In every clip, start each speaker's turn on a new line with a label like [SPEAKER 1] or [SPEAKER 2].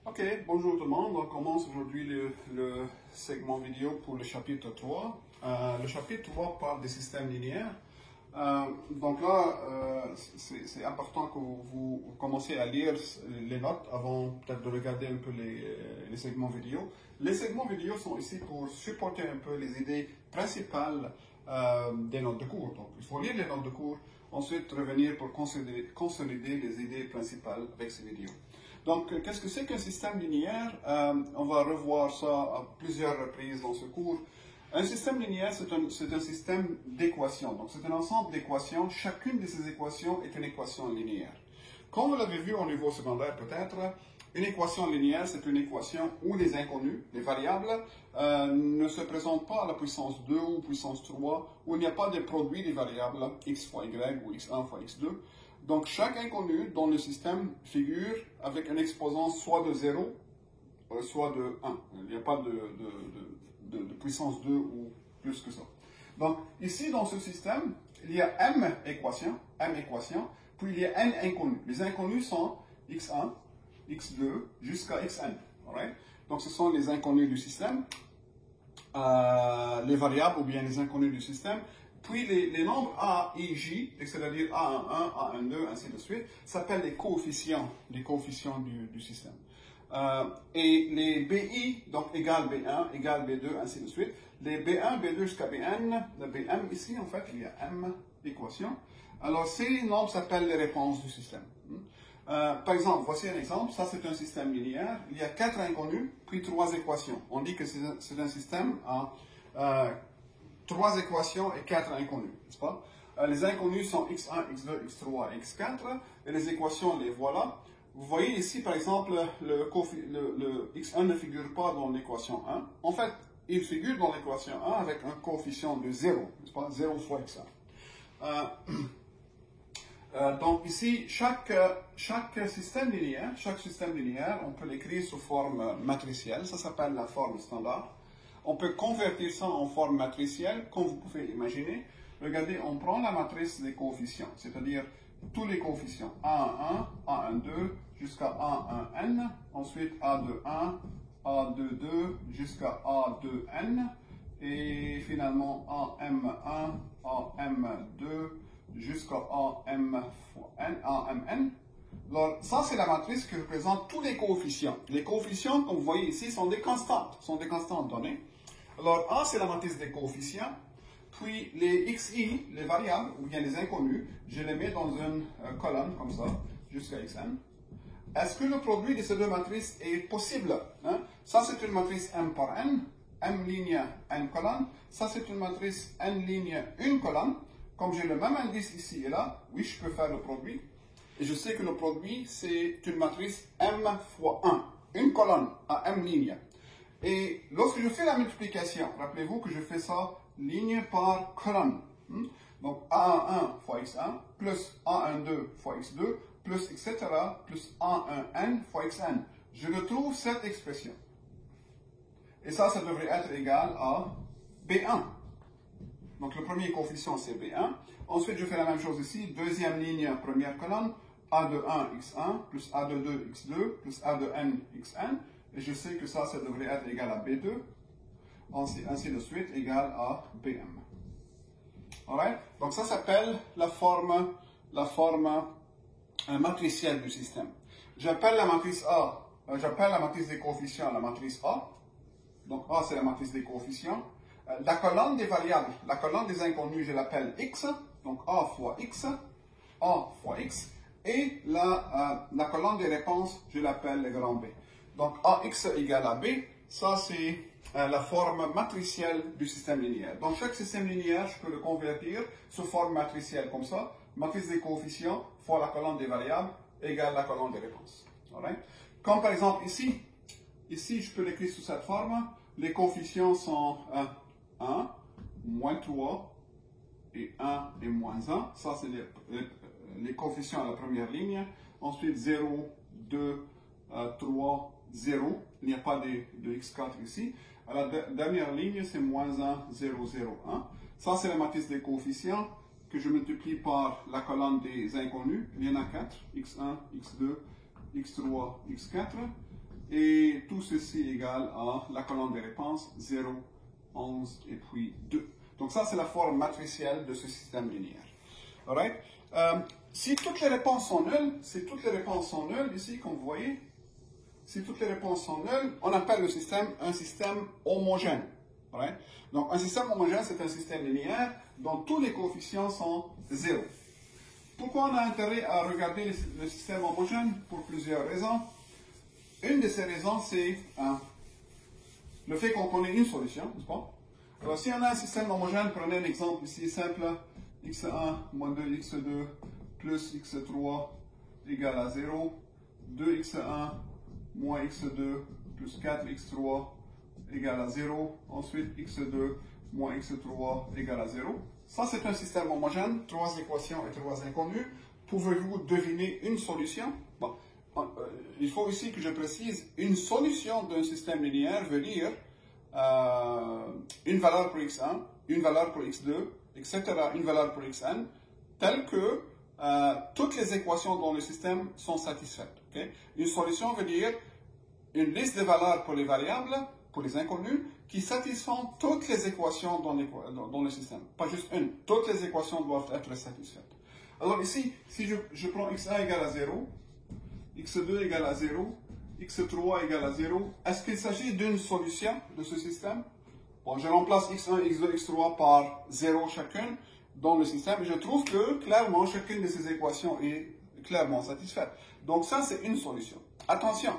[SPEAKER 1] Ok, bonjour tout le monde. On commence aujourd'hui le segment vidéo pour le chapitre 3. Le chapitre 3 parle des systèmes linéaires. Donc là, c'est important que vous commenciez à lire les notes avant peut-être de regarder un peu les segments vidéo. Les segments vidéo sont ici pour supporter un peu les idées principales des notes de cours. Donc il faut lire les notes de cours, ensuite revenir pour consolider les idées principales avec ces vidéos. Donc, qu'est-ce que c'est qu'un système linéaire? On va revoir ça à plusieurs reprises dans ce cours. Un système linéaire, c'est un système d'équations. Donc, c'est un ensemble d'équations. Chacune de ces équations est une équation linéaire. Comme vous l'avez vu au niveau secondaire peut-être, une équation linéaire, c'est une équation où les inconnus, les variables, ne se présentent pas à la puissance 2 ou puissance 3, où il n'y a pas de produit des variables x fois y ou x1 fois x2. Donc, chaque inconnu dans le système figure avec un exposant soit de 0, soit de 1. Il n'y a pas de puissance 2 ou plus que ça. Donc, ici, dans ce système, il y a m équations, puis il y a n inconnus. Les inconnus sont x1, x2, jusqu'à xn. Right? Donc, ce sont les inconnus du système, les variables ou bien les inconnus du système. Puis les nombres A et J, c'est-à-dire A11, A12, ainsi de suite, s'appellent les coefficients du système. Et les BI, donc égal B1, égal B2, ainsi de suite. Les B1, B2 jusqu'à Bn, le Bm, ici en fait, il y a M équations. Alors ces nombres s'appellent les réponses du système. Par exemple, voici un exemple, ça c'est un système linéaire. Il y a 4 inconnus, puis 3 équations. On dit que c'est un système à 3 équations et 4 inconnus, n'est-ce pas? Les inconnus sont x1, x2, x3, x4, et les équations, les voilà. Vous voyez ici, par exemple, le x1 ne figure pas dans l'équation 1. En fait, il figure dans l'équation 1 avec un coefficient de 0, n'est-ce pas? 0 fois x1. Donc ici, chaque système linéaire, on peut l'écrire sous forme matricielle, ça s'appelle la forme standard. On peut convertir ça en forme matricielle, comme vous pouvez imaginer. Regardez, on prend la matrice des coefficients, c'est-à-dire tous les coefficients. A11, A12, jusqu'à A1n, ensuite A21, A22, jusqu'à A2n, et finalement AM1, AM2, jusqu'à AMn. Alors, ça, c'est la matrice qui représente tous les coefficients. Les coefficients, comme vous voyez ici, sont des constantes données. Alors, A, c'est la matrice des coefficients. Puis, les xi, les variables, ou bien les inconnus, je les mets dans une colonne, comme ça, jusqu'à xn. Est-ce que le produit de ces deux matrices est possible? Ça, c'est une matrice m par n, m ligne, n colonne. Ça, c'est une matrice n ligne, une colonne. Comme j'ai le même indice ici et là, oui, je peux faire le produit. Et je sais que le produit, c'est une matrice m fois 1, une colonne à m ligne. Et lorsque je fais la multiplication, rappelez-vous que je fais ça ligne par colonne. Donc A11 fois x1, plus A12 fois x2, plus etc., plus A1n fois xn. Je retrouve cette expression. Et ça devrait être égal à B1. Donc le premier coefficient, c'est B1. Ensuite, je fais la même chose ici. Deuxième ligne, première colonne. A21 x1 plus A22 x2 plus A2n xn. Et je sais que ça devrait être égal à B2. Ainsi de suite, égal à Bm. Alright? Donc ça s'appelle la forme matricielle du système. J'appelle la matrice A, j'appelle la matrice des coefficients la matrice A. Donc A, c'est la matrice des coefficients. La colonne des variables, la colonne des inconnus, je l'appelle x. Donc A fois x, A fois x. Et la colonne des réponses, je l'appelle le grand B. Donc AX égale à B, ça c'est la forme matricielle du système linéaire. Dans chaque système linéaire, je peux le convertir sous forme matricielle comme ça. Matrice des coefficients fois la colonne des variables égale la colonne des réponses. Alright? Comme par exemple ici, je peux l'écrire sous cette forme. Les coefficients sont 1, moins 3, et 1 et moins 1. Ça c'est les coefficients à la première ligne. Ensuite 0, 2, 3, 0. Il n'y a pas de x4 ici. À la dernière ligne, c'est moins 1, 0, 0, 1. Ça, c'est la matrice des coefficients que je multiplie par la colonne des inconnus. Il y en a 4. x1, x2, x3, x4. et tout ceci égale à la colonne des réponses 0, 11 et puis 2. Donc ça, c'est la forme matricielle de ce système linéaire. Alright? Si toutes les réponses sont nulles, ici, comme vous voyez, si toutes les réponses sont nulles, on appelle le système un système homogène. Alright? Donc un système homogène, c'est un système linéaire dont tous les coefficients sont 0. Pourquoi on a intérêt à regarder le système homogène? Pour plusieurs raisons. Une de ces raisons, c'est le fait qu'on connaît une solution, n'est-ce pas? Alors, si on a un système homogène, prenez un exemple ici simple, x1 moins 2x2 plus x3 égale à 0, 2x1 moins x2 plus 4x3 égale à 0, ensuite x2 moins x3 égale à 0. Ça, c'est un système homogène, 3 équations et 3 inconnues. Pouvez-vous deviner une solution? Bon, il faut ici que je précise, une solution d'un système linéaire veut dire une valeur pour x1, une valeur pour x2, etc., une valeur pour xn, telle que toutes les équations dans le système sont satisfaites. Okay? Une solution veut dire une liste de valeurs pour les variables, pour les inconnues, qui satisfont toutes les équations dans le système. Pas juste une. Toutes les équations doivent être satisfaites. Alors ici, si je prends x1 égale à 0, x2 égale à 0, x3 égale à 0, est-ce qu'il s'agit d'une solution de ce système? Bon, je remplace x1, x2, x3 par 0 chacune dans le système et je trouve que clairement chacune de ces équations est clairement satisfaite. Donc ça, c'est une solution. Attention,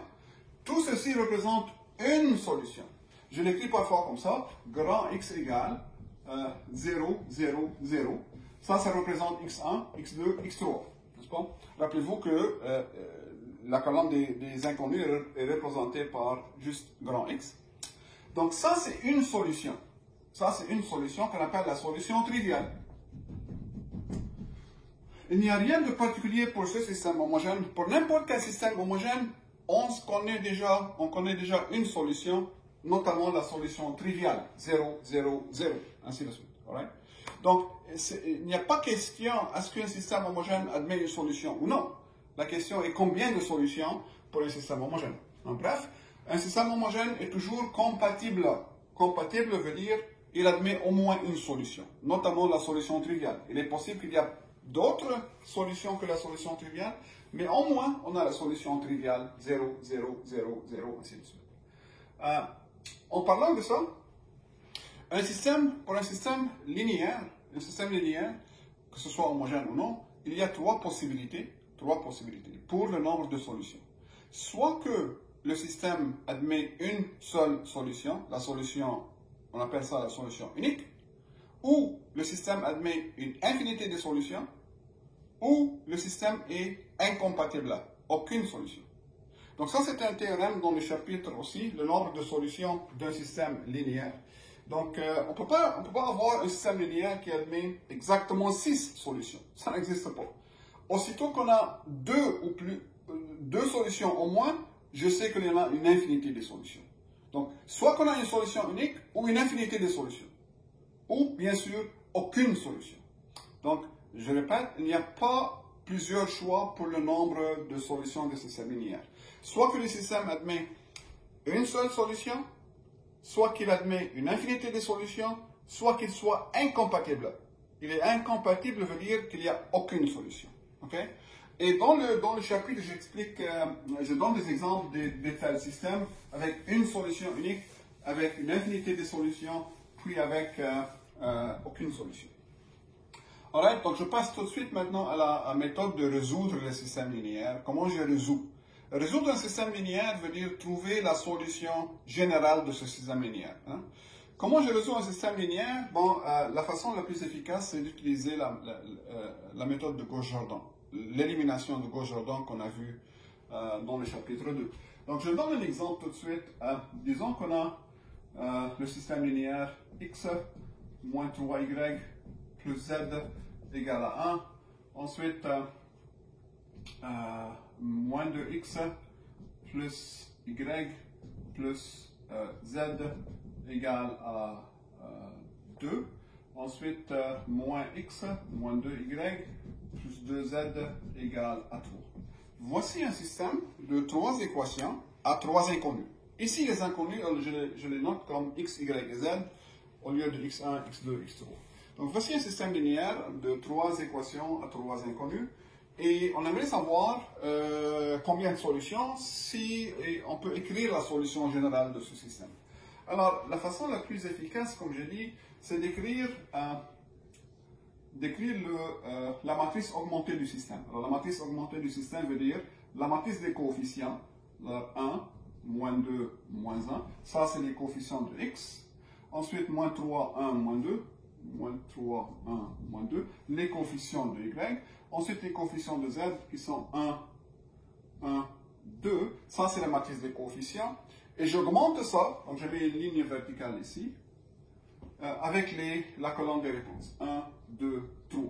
[SPEAKER 1] tout ceci représente une solution. Je l'écris parfois comme ça, grand X égale 0, 0, 0. Ça représente x1, x2, x3. N'est-ce pas? Rappelez-vous que la colonne des inconnus est représentée par juste grand X. Donc ça, c'est une solution. Ça, c'est une solution qu'on appelle la solution triviale. Il n'y a rien de particulier pour ce système homogène. Pour n'importe quel système homogène, on connaît déjà une solution, notamment la solution triviale, 0, 0, 0, ainsi de suite. Alright? Donc, il n'y a pas question, est-ce qu'un système homogène admet une solution ou non? La question est combien de solutions pour un système homogène. En bref, un système homogène est toujours compatible. Compatible veut dire il admet au moins une solution, notamment la solution triviale. Il est possible qu'il y ait d'autres solutions que la solution triviale, mais au moins on a la solution triviale 0, 0, 0, 0, ainsi de suite. En parlant de ça, pour un système linéaire, que ce soit homogène ou non, il y a trois possibilités pour le nombre de solutions. Soit que le système admet une seule solution, la solution, on appelle ça la solution unique, ou le système admet une infinité de solutions, ou le système est incompatible, aucune solution. Donc ça, c'est un théorème dans le chapitre aussi, le nombre de solutions d'un système linéaire. Donc, on ne peut pas avoir un système linéaire qui admet exactement 6 solutions. Ça n'existe pas. Aussitôt qu'on a deux solutions au moins, je sais qu'il y en a une infinité de solutions. Donc, soit qu'on a une solution unique ou une infinité de solutions. Ou, bien sûr, aucune solution. Donc, je répète, il n'y a pas plusieurs choix pour le nombre de solutions de système linéaire. Soit que le système admet une seule solution, soit qu'il admet une infinité de solutions, soit qu'il soit incompatible. Il est incompatible veut dire qu'il n'y a aucune solution. Okay? Et dans le chapitre, je donne des exemples de tels systèmes avec une solution unique, avec une infinité de solutions, puis avec aucune solution. Alright, donc je passe tout de suite maintenant à la méthode de résoudre le système linéaire. Comment je résous? Résoudre un système linéaire veut dire trouver la solution générale de ce système linéaire. Hein? Comment je résous un système linéaire? Bon, la façon la plus efficace, c'est d'utiliser la méthode de Gauss-Jordan, l'élimination de Gauss-Jordan qu'on a vu dans le chapitre 2. Donc, je donne un exemple tout de suite. Disons qu'on a le système linéaire x moins 3y plus z égale à 1. Ensuite, moins 2x plus y plus z égale à 2. Ensuite, moins x, moins 2y, plus 2z égale à 3. voici un système de 3 équations à 3 inconnus. Ici, les inconnus, je les note comme x, y et z au lieu de x1, x2, x3. Donc, voici un système linéaire de 3 équations à 3 inconnus. Et on aimerait savoir combien de solutions, si on peut écrire la solution générale de ce système. Alors, la façon la plus efficace, comme je dis, c'est d'écrire la matrice augmentée du système. Alors, la matrice augmentée du système veut dire la matrice des coefficients, 1, moins 2, moins 1. Ça, c'est les coefficients de x. Ensuite, moins 3, 1, moins 2. Moins 3, 1, moins 2. Les coefficients de y. Ensuite, les coefficients de z qui sont 1, 1, 2. Ça, c'est la matrice des coefficients. Et j'augmente ça, donc je mets une ligne verticale ici, avec la colonne des réponses. 1, 2, 3.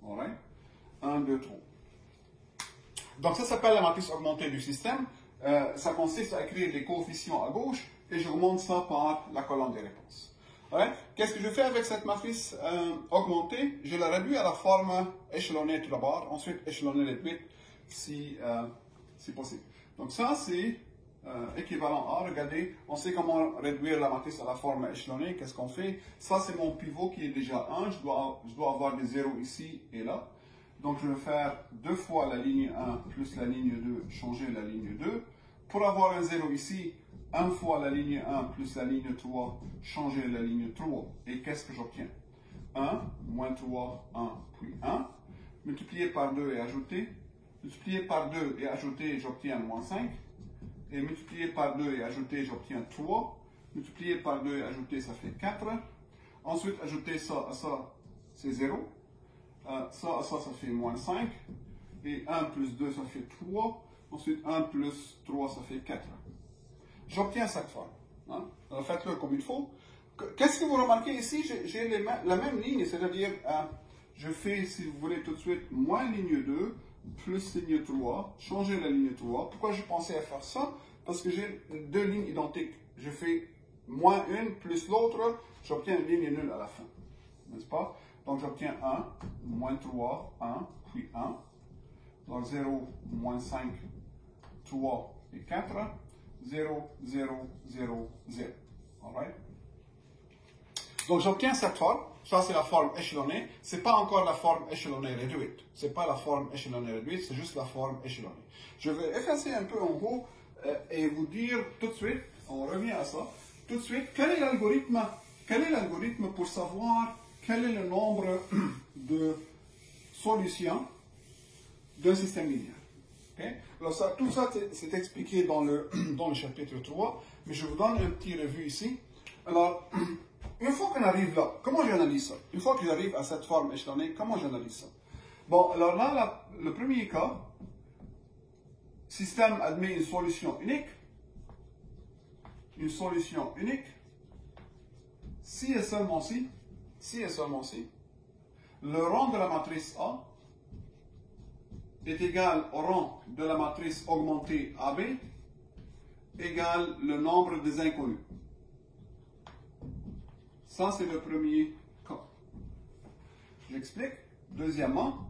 [SPEAKER 1] Alright? 1, 2, 3. Donc ça s'appelle la matrice augmentée du système. Ça consiste à écrire les coefficients à gauche et j'augmente ça par la colonne des réponses. Alright? Qu'est-ce que je fais avec cette matrice augmentée? Je la réduis à la forme échelonnée tout d'abord, ensuite échelonnée réduite si possible. Donc ça c'est équivalent A. Regardez, on sait comment réduire la matrice à la forme échelonnée. Qu'est-ce qu'on fait? Ça, c'est mon pivot qui est déjà 1. Je dois avoir des zéros ici et là. Donc, je vais faire 2 fois la ligne 1 plus la ligne 2, changer la ligne 2. Pour avoir un 0 ici, 1 fois la ligne 1 plus la ligne 3, changer la ligne 3. Et qu'est-ce que j'obtiens? 1, moins 3, 1, puis 1. Multiplié par 2 et ajouter. Multiplié par 2 et ajouter, j'obtiens moins 5. Et multiplié par 2 et ajouter, j'obtiens 3. Multiplié par 2 et ajouter, ça fait 4. Ensuite, ajouter ça à ça, c'est 0. Ça à ça, ça fait moins 5. Et 1 plus 2, ça fait 3. Ensuite, 1 plus 3, ça fait 4. J'obtiens cette forme. Hein? Alors, faites-le comme il faut. Qu'est-ce que vous remarquez ici? J'ai la même ligne, c'est-à-dire, je fais, si vous voulez, tout de suite, moins ligne 2, plus ligne 3, changer la ligne 3. Pourquoi je pensais à faire ça? Parce que j'ai 2 lignes identiques. Je fais moins une plus l'autre, j'obtiens une ligne nulle à la fin. N'est-ce pas? Donc j'obtiens 1, moins 3, 1, puis 1. Donc 0, moins 5, 3 et 4. 0, 0, 0, 0. Alright? Donc j'obtiens cette forme. Ça, c'est la forme échelonnée. Ce n'est pas encore la forme échelonnée réduite. Ce n'est pas la forme échelonnée réduite, c'est juste la forme échelonnée. Je vais effacer un peu en haut et vous dire tout de suite, on revient à ça, tout de suite, quel est l'algorithme pour savoir quel est le nombre de solutions d'un système linéaire. Okay? Alors ça, tout ça, c'est expliqué dans le chapitre 3, mais je vous donne un petit revue ici. Alors, une fois qu'on arrive là, comment j'analyse ça? Une fois que j'arrive à cette forme échelonnée, comment j'analyse ça? Bon, alors là, le premier cas, système admet une solution unique. Une solution unique. Si et seulement si, le rang de la matrice A est égal au rang de la matrice augmentée AB égale le nombre des inconnus. Ça, c'est le premier cas. J'explique. Deuxièmement,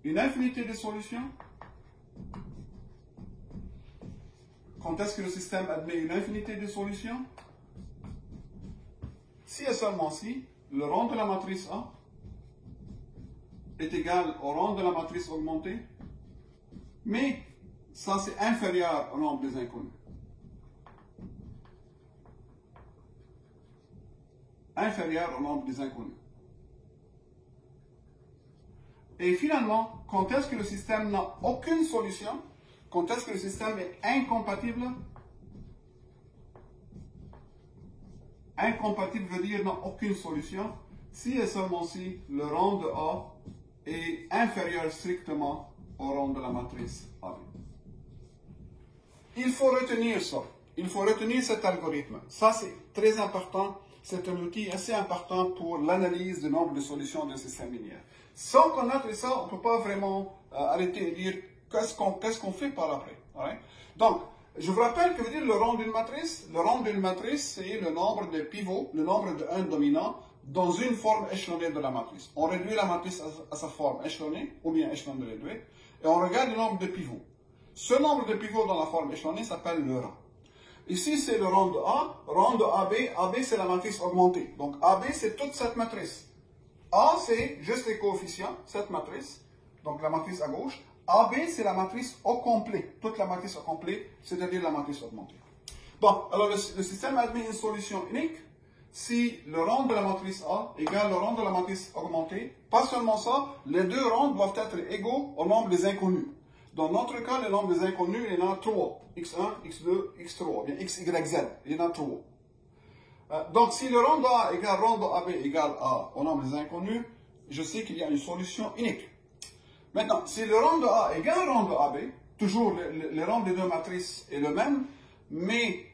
[SPEAKER 1] une infinité de solutions. Quand est-ce que le système admet une infinité de solutions? Si et seulement si, le rang de la matrice A est égal au rang de la matrice augmentée, mais ça, c'est inférieur au nombre des inconnus. Inférieur au nombre des inconnus. Et finalement, quand est-ce que le système n'a aucune solution? Quand est-ce que le système est incompatible? Incompatible veut dire n'a aucune solution. Si et seulement si le rang de A est inférieur strictement au rang de la matrice AB. Il faut retenir ça. Il faut retenir cet algorithme. Ça, c'est très important. C'est un outil assez important pour l'analyse du nombre de solutions d'un système linéaire. Sans connaître ça, on ne peut pas vraiment arrêter et dire qu'est-ce qu'on fait par après. Right? Donc, je vous rappelle que veut dire le rang d'une matrice. Le rang d'une matrice, c'est le nombre de pivots, le nombre de 1 dominant dans une forme échelonnée de la matrice. On réduit la matrice à sa forme échelonnée ou bien échelonnée réduite. et on regarde le nombre de pivots. Ce nombre de pivots dans la forme échelonnée s'appelle le rang. Ici, c'est le rang de A, rang de AB. AB, c'est la matrice augmentée. Donc, AB, c'est toute cette matrice. A, c'est juste les coefficients, cette matrice, donc la matrice à gauche. AB, c'est la matrice au complet, toute la matrice au complet, c'est-à-dire la matrice augmentée. Bon, alors le système admet une solution unique si le rang de la matrice A égale le rang de la matrice augmentée. Pas seulement ça, les deux rangs doivent être égaux au nombre des inconnus. Dans notre cas, le nombre des inconnus, il y en a 3. X1, X2, X3, bien X, Y, Z, il y en a 3. Donc, si le rang de A égale rang de AB égale A au nombre des inconnus, je sais qu'il y a une solution unique. Maintenant, si le rang de A égale rang de AB, toujours le rang des deux matrices est le même, mais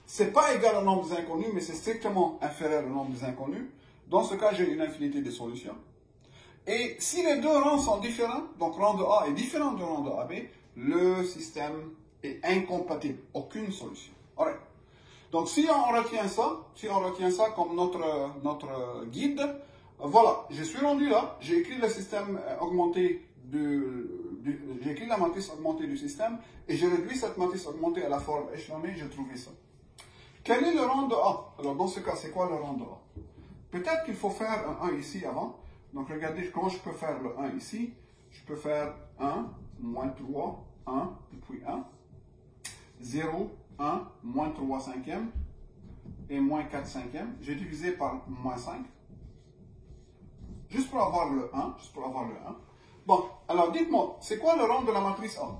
[SPEAKER 1] ce n'est pas égal au nombre des inconnus, mais c'est strictement inférieur au nombre des inconnus. Dans ce cas, j'ai une infinité de solutions. Et si les deux rangs sont différents, donc rang de A est différent du rang de AB, le système est incompatible. Aucune solution. Alright. Donc si on retient ça comme notre guide, voilà, je suis rendu là, j'ai écrit le système augmenté j'ai écrit la matrice augmentée du système et j'ai réduit cette matrice augmentée à la forme échelonnée, j'ai trouvé ça. Quel est le rang de A? Alors dans ce cas, c'est quoi le rang de A? Peut-être qu'il faut faire un 1 ici avant. Donc regardez comment je peux faire le 1 ici. Je peux faire 1, moins 3, 1, et puis 1. 0, 1, moins 3 cinquièmes et moins 4 cinquièmes. J'ai divisé par moins 5. Juste pour avoir le 1. Bon, alors dites-moi, c'est quoi le rang de la matrice A?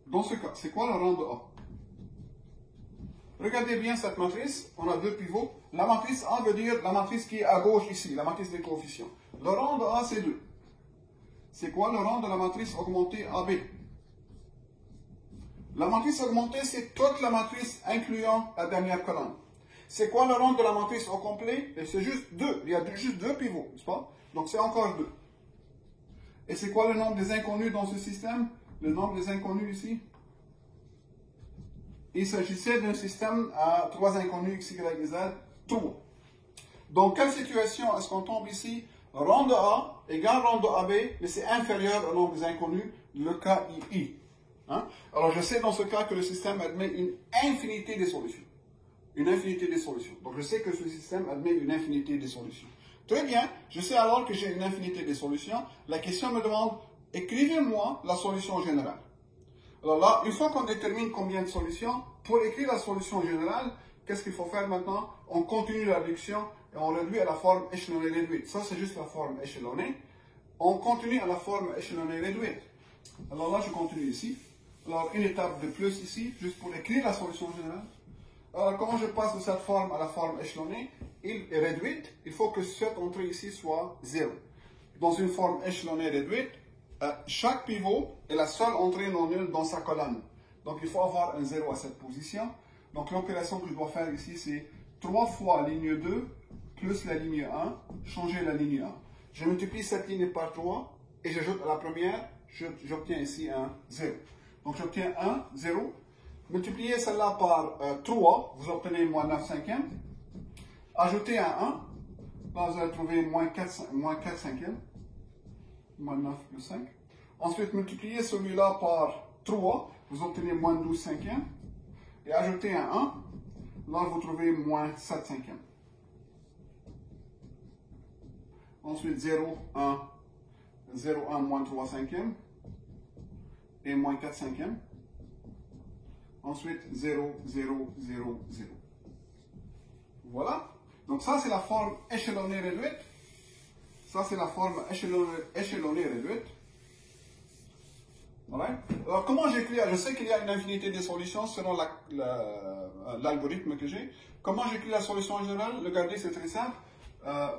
[SPEAKER 1] Dans ce cas, c'est quoi le rang de A? Regardez bien cette matrice, on a deux pivots. La matrice A veut dire la matrice qui est à gauche ici, la matrice des coefficients. Le rang de A, c'est 2. C'est quoi le rang de la matrice augmentée AB? La matrice augmentée, c'est toute la matrice incluant la dernière colonne. C'est quoi le rang de la matrice au complet? C'est juste 2. Il y a juste deux pivots, n'est-ce pas? Donc c'est encore 2. Et c'est quoi le nombre des inconnus dans ce système? Le nombre des inconnus ici? Il s'agissait d'un système à 3 inconnus x, y, z, 3. Dans quelle situation est-ce qu'on tombe ici? Rang de A égale rang de AB, mais c'est inférieur au nombre des inconnus, le cas II. Hein? Alors je sais dans ce cas que le système admet une infinité de solutions. Une infinité de solutions. Donc je sais que ce système admet une infinité de solutions. Très bien, je sais alors que j'ai une infinité de solutions. La question me demande, écrivez-moi la solution générale. Alors là, une fois qu'on détermine combien de solutions, pour écrire la solution générale, qu'est-ce qu'il faut faire maintenant? On continue la réduction et on réduit à la forme échelonnée réduite. Ça, c'est juste la forme échelonnée. On continue à la forme échelonnée réduite. Alors là, je continue ici. Alors, une étape de plus ici, juste pour écrire la solution générale. Alors, comment je passe de cette forme à la forme échelonnée et réduite? Il faut que cette entrée ici soit 0. Dans une forme échelonnée réduite, chaque pivot est la seule entrée non nulle dans sa colonne. Donc, il faut avoir un 0 à cette position. Donc, l'opération que je dois faire ici, c'est 3 fois ligne 2 plus la ligne 1, changer la ligne 1. Je multiplie cette ligne par 3 et j'ajoute à la première, j'obtiens ici un 0. Donc, j'obtiens 1, 0. Multipliez celle-là par 3, vous obtenez moins 9 cinquièmes. Ajoutez un 1, là vous allez trouver moins 4 cinquièmes. Moins 9 plus 5. Ensuite, multipliez celui-là par 3, vous obtenez moins 12 cinquièmes. Et ajoutez un 1, là vous trouvez moins 7 cinquièmes. Ensuite, 0, 1, 0, 1, moins 3 cinquièmes. Et moins 4 cinquièmes. Ensuite, 0, 0, 0, 0. Voilà. Donc ça, c'est la forme échelonnée réduite. Ça, c'est la forme échelonnée réduite. Voilà. Alors, comment j'écris? Je sais qu'il y a une infinité de solutions selon l'algorithme que j'ai. Comment j'écris la solution générale? Regardez, c'est très simple.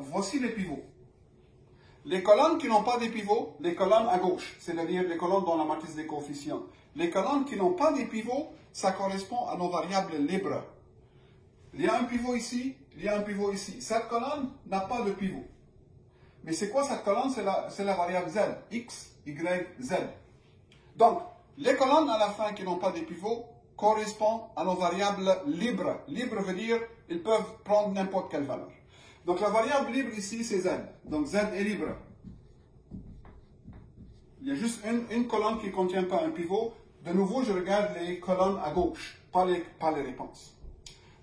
[SPEAKER 1] Voici les pivots. Les colonnes qui n'ont pas de pivots, les colonnes à gauche, c'est-à-dire les colonnes dans la matrice des coefficients. Les colonnes qui n'ont pas de pivots, ça correspond à nos variables libres. Il y a un pivot ici, il y a un pivot ici. Cette colonne n'a pas de pivot. Mais c'est quoi cette colonne? C'est la variable z, x, y, z. Donc, les colonnes à la fin qui n'ont pas de pivot correspondent à nos variables libres. Libre veut dire qu'ils peuvent prendre n'importe quelle valeur. Donc, la variable libre ici, c'est z. Donc, z est libre. il y a juste une colonne qui ne contient pas un pivot. De nouveau, je regarde les colonnes à gauche, pas les réponses.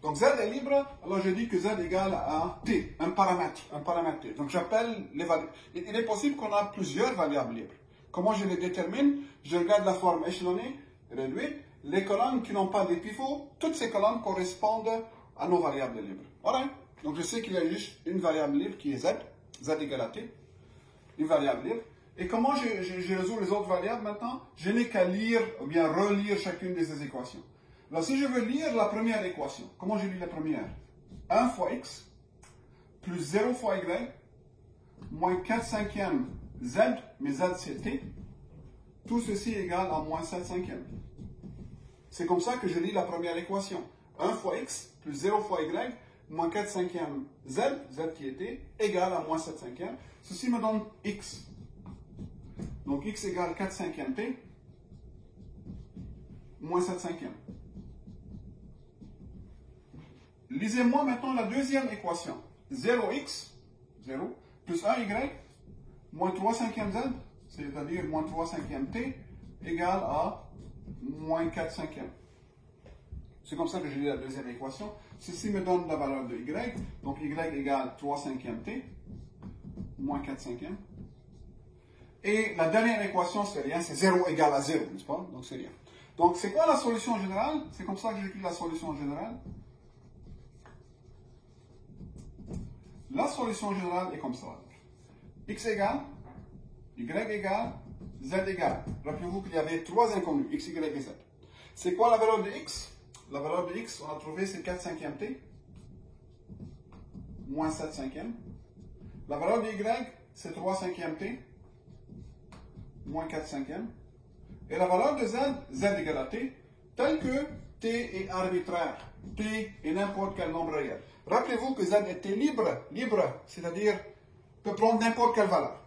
[SPEAKER 1] Donc Z est libre, alors je dis que Z égale à T, un paramètre T. Donc j'appelle les variables. Il est possible qu'on a plusieurs variables libres. Comment je les détermine? Je regarde la forme échelonnée, réduite. Les colonnes qui n'ont pas de pivot, toutes ces colonnes correspondent à nos variables libres. Voilà. Donc je sais qu'il y a juste une variable libre qui est Z, Z égale à T, une variable libre. Et comment je résous les autres variables maintenant? Je n'ai qu'à lire ou bien relire chacune de ces équations. Alors si je veux lire la première équation, comment je lis la première? 1 fois x plus 0 fois y moins 4 cinquièmes z, mais z c'est t, tout ceci égale à moins 7 cinquièmes. C'est comme ça que je lis la première équation. 1 fois x plus 0 fois y moins 4 cinquièmes z, z qui est t, égale à moins 7 cinquièmes. Ceci me donne x. Donc x égale 4 cinquièmes t, moins 7 cinquièmes. Lisez-moi maintenant la deuxième équation. 0x, 0, plus 1y, moins 3 cinquièmes z, c'est-à-dire moins 3 cinquièmes t, égale à moins 4 cinquièmes. C'est comme ça que je lis la deuxième équation. Ceci me donne la valeur de y. Donc y égale 3 cinquièmes t, moins 4 cinquièmes. Et la dernière équation, c'est rien, c'est 0 égale à 0, n'est-ce pas? Donc c'est rien. Donc c'est quoi la solution générale? C'est comme ça que j'écris la solution générale. La solution générale est comme ça. X égale, Y égale, Z égale. Rappelez-vous qu'il y avait trois inconnus, X, Y et Z. C'est quoi la valeur de X? La valeur de X, on a trouvé, c'est 4 cinquièmes T, moins 7 cinquièmes. La valeur de Y, c'est 3 cinquièmes T, moins 4 cinquièmes. Et la valeur de Z, Z égale à T, tel que T est arbitraire. T est n'importe quel nombre réel. Rappelez-vous que Z était libre, c'est-à-dire peut prendre n'importe quelle valeur.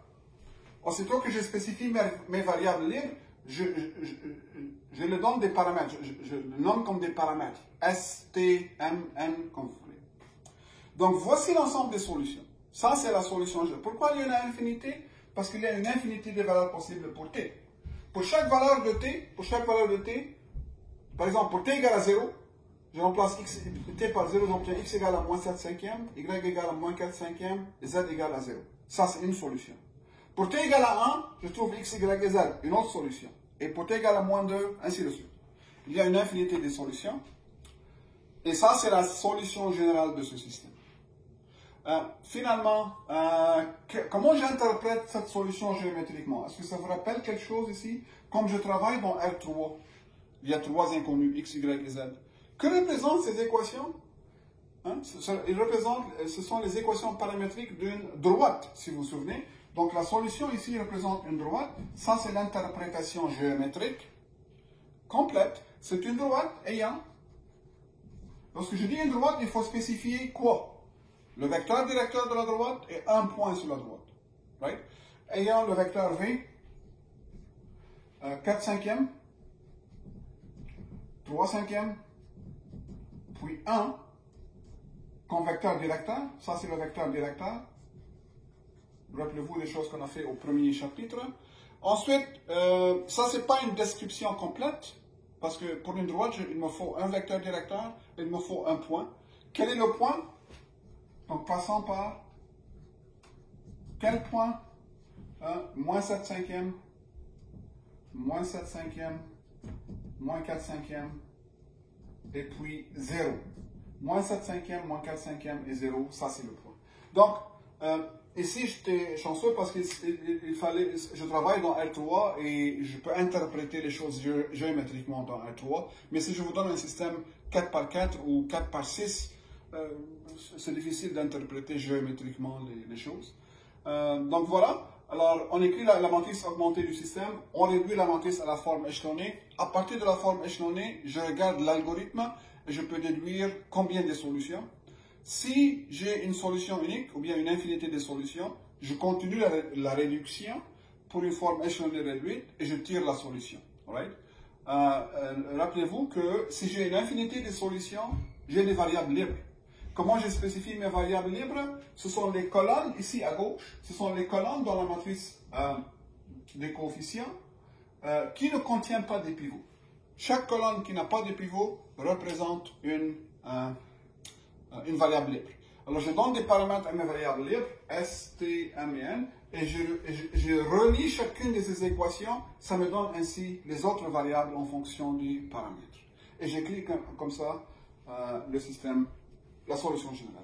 [SPEAKER 1] Aussitôt que je spécifie mes variables libres, je les donne des paramètres, je les nomme comme des paramètres. S, T, M, N, comme vous voulez. Donc voici l'ensemble des solutions. Ça, c'est la solution. Pourquoi il y en a infinité? Parce qu'il y a une infinité de valeurs possibles pour T. Pour chaque valeur de T, par exemple, pour T égale à 0, je remplace T par 0, j'obtiens X égale à moins 7 cinquièmes, Y égale à moins 4 cinquièmes, et Z égale à 0. Ça, c'est une solution. Pour T égale à 1, je trouve X, Y et Z, une autre solution. Et pour T égale à moins 2, ainsi de suite. Il y a une infinité de solutions. Et ça, c'est la solution générale de ce système. Finalement, comment j'interprète cette solution géométriquement? Est-ce que ça vous rappelle quelque chose ici? Comme je travaille dans R3, il y a trois inconnus, X, Y et Z. Que représentent ces équations? Ce sont les équations paramétriques d'une droite, si vous vous souvenez. Donc la solution ici représente une droite. Ça, c'est l'interprétation géométrique complète. C'est une droite ayant... Lorsque je dis une droite, il faut spécifier quoi? Le vecteur directeur de la droite et un point sur la droite. Right? Ayant le vecteur V, 4 cinquièmes, 3 cinquièmes, puis 1 comme vecteur directeur. Ça, c'est le vecteur directeur. Rappelez-vous les choses qu'on a fait au premier chapitre. Ensuite, ça, ce n'est pas une description complète, parce que pour une droite, il me faut un vecteur directeur, et il me faut un point. Quel est le point? Donc, passons par quel point? Moins 7 cinquièmes, moins 7 cinquièmes, moins 4 cinquièmes, et puis 0. Moins 7 cinquièmes, moins 4 cinquièmes et 0, ça c'est le point. Donc, ici j'étais chanceux parce que je travaille dans R3 et je peux interpréter les choses géométriquement dans R3. Mais si je vous donne un système 4x4 ou 4x6, c'est difficile d'interpréter géométriquement les choses. Donc voilà. Alors, on écrit la matrice augmentée du système, on réduit la matrice à la forme échelonnée. À partir de la forme échelonnée, je regarde l'algorithme et je peux déduire combien de solutions. Si j'ai une solution unique ou bien une infinité de solutions, je continue la réduction pour une forme échelonnée réduite et je tire la solution. Right? Rappelez-vous que si j'ai une infinité de solutions, j'ai des variables libres. Comment je spécifie mes variables libres? Ce sont les colonnes ici à gauche, ce sont les colonnes dans la matrice des coefficients qui ne contient pas de pivots. Chaque colonne qui n'a pas de pivot représente une variable libre. Alors, je donne des paramètres à mes variables libres, S, T, M et N, et je relie chacune de ces équations. Ça me donne ainsi les autres variables en fonction du paramètre. Et j'écris comme ça le système, la solution générale.